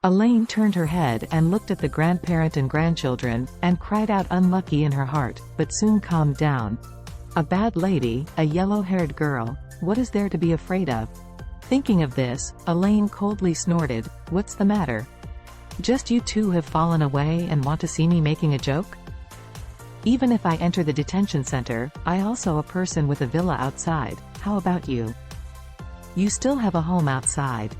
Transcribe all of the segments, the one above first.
Elaine turned her head and looked at the grandparent and grandchildren, and cried out unlucky in her heart, but soon calmed down. A bad lady, a yellow-haired girl, what is there to be afraid of? Thinking of this, Elaine coldly snorted, "What's the matter? Just you two have fallen away and want to see me making a joke? Even if I enter the detention center, I also a person with a villa outside, how about you? You still have a home outside.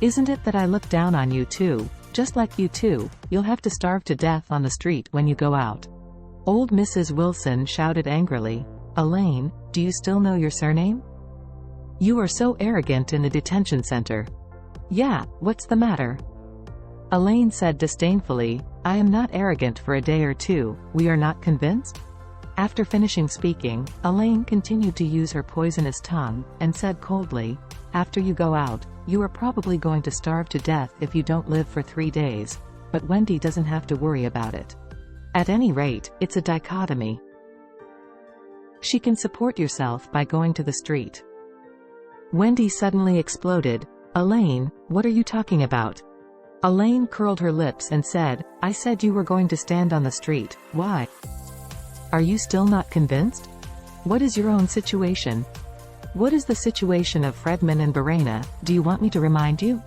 Isn't it that I look down on you too? Just like you two, you'll have to starve to death on the street when you go out." Old Mrs. Wilson shouted angrily, "Elaine, do you still know your surname? You are so arrogant in the detention center." "Yeah, what's the matter?" Elaine said disdainfully, "I am not arrogant for a day or two, we are not convinced?" After finishing speaking, Elaine continued to use her poisonous tongue, and said coldly, "After you go out, you are probably going to starve to death if you don't live for 3 days, but Wendy doesn't have to worry about it. At any rate, it's a dichotomy. She can support herself by going to the street." Wendy suddenly exploded, "Elaine, what are you talking about?" Elaine curled her lips and said, "I said you were going to stand on the street, why? Are you still not convinced? What is your own situation? What is the situation of Fredman and Verena, do you want me to remind you?"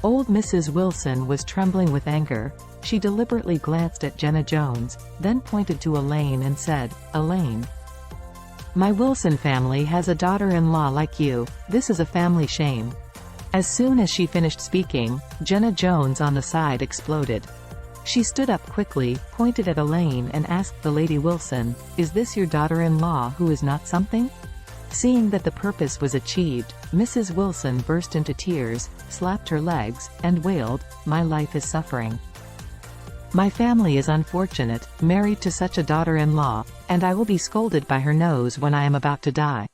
Old Mrs. Wilson was trembling with anger. She deliberately glanced at Jenna Jones, then pointed to Elaine and said, "Elaine, my Wilson family has a daughter-in-law like you, this is a family shame." As soon as she finished speaking, Jenna Jones on the side exploded. She stood up quickly, pointed at Elaine and asked the Lady Wilson, "Is this your daughter-in-law who is not something?" Seeing that the purpose was achieved, Mrs. Wilson burst into tears, slapped her legs, and wailed, "My life is suffering. My family is unfortunate, married to such a daughter-in-law, and I will be scolded by her nose when I am about to die."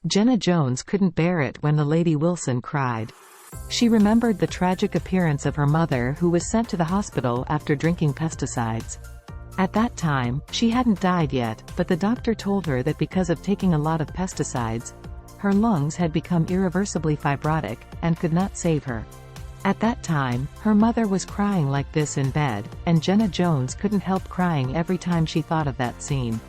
Jenna Jones couldn't bear it when the Lady Wilson cried. She remembered the tragic appearance of her mother who was sent to the hospital after drinking pesticides. At that time, she hadn't died yet, but the doctor told her that because of taking a lot of pesticides, her lungs had become irreversibly fibrotic, and could not save her. At that time, her mother was crying like this in bed, and Jenna Jones couldn't help crying every time she thought of that scene.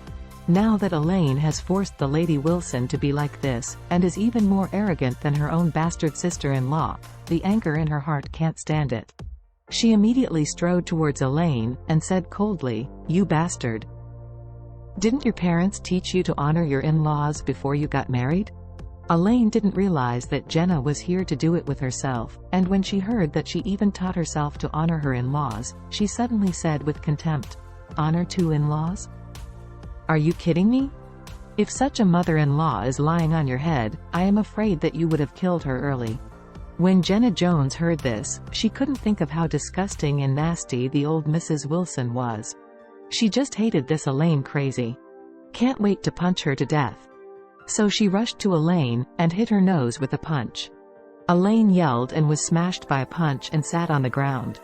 Now that Elaine has forced the Lady Wilson to be like this, and is even more arrogant than her own bastard sister-in-law, the anger in her heart can't stand it. She immediately strode towards Elaine, and said coldly, "You bastard. Didn't your parents teach you to honor your in-laws before you got married?" Elaine didn't realize that Jenna was here to do it with herself, and when she heard that she even taught herself to honor her in-laws, she suddenly said with contempt, "Honor 2 in-laws? Are you kidding me? If such a mother-in-law is lying on your head, I am afraid that you would have killed her early." When Jenna Jones heard this, she couldn't think of how disgusting and nasty the old Mrs. Wilson was. She just hated this Elaine crazy. Can't wait to punch her to death. So she rushed to Elaine, and hit her nose with a punch. Elaine yelled and was smashed by a punch and sat on the ground.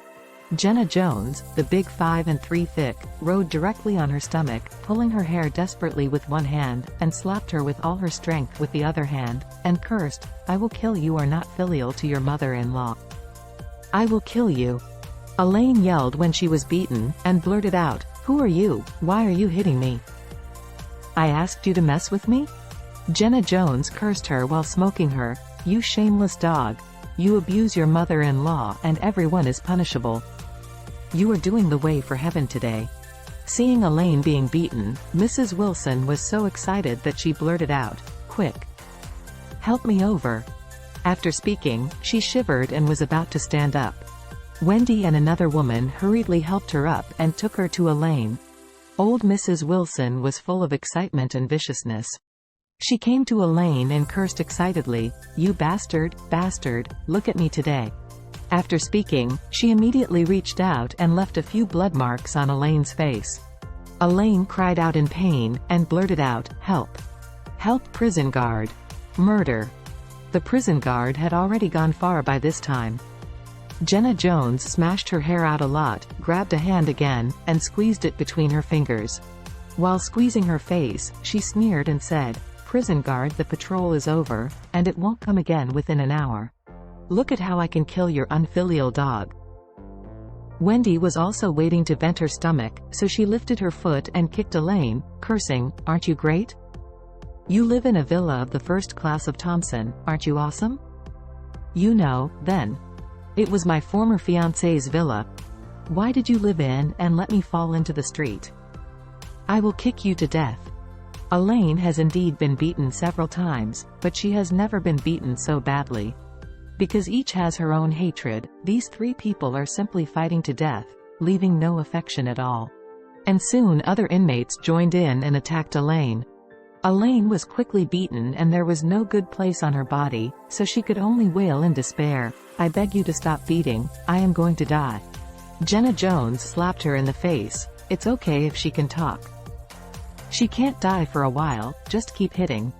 Jenna Jones, the big 5 3 thick, rode directly on her stomach, pulling her hair desperately with one hand, and slapped her with all her strength with the other hand, and cursed, "I will kill you, are not filial to your mother-in-law. I will kill you." Elaine yelled when she was beaten, and blurted out, "Who are you? Why are you hitting me? I asked you to mess with me?" Jenna Jones cursed her while smoking her, "You shameless dog. You abuse your mother-in-law and everyone is punishable. You are doing the way for heaven today." Seeing Elaine being beaten, Mrs. Wilson was so excited that she blurted out, "Quick! Help me over." After speaking, she shivered and was about to stand up. Wendy and another woman hurriedly helped her up and took her to Elaine. Old Mrs. Wilson was full of excitement and viciousness. She came to Elaine and cursed excitedly, "You bastard, bastard, look at me today." After speaking, she immediately reached out and left a few blood marks on Elaine's face. Elaine cried out in pain, and blurted out, "Help! Help, prison guard! Murder!" The prison guard had already gone far by this time. Jenna Jones smashed her hair out a lot, grabbed a hand again, and squeezed it between her fingers. While squeezing her face, she sneered and said, "Prison guard, the patrol is over, and it won't come again within an hour. Look at how I can kill your unfilial dog." Wendy was also waiting to vent her stomach, so she lifted her foot and kicked Elaine, cursing, "Aren't you great? You live in a villa of the first class of Thompson, aren't you awesome?" "You know, then. It was my former fiancé's villa. Why did you live in and let me fall into the street? I will kick you to death." Elaine has indeed been beaten several times, but she has never been beaten so badly. Because each has her own hatred, these three people are simply fighting to death, leaving no affection at all. And soon other inmates joined in and attacked Elaine. Elaine was quickly beaten and there was no good place on her body, so she could only wail in despair, "I beg you to stop beating, I am going to die." Jenna Jones slapped her in the face. "It's okay if she can talk. She can't die for a while, just keep hitting."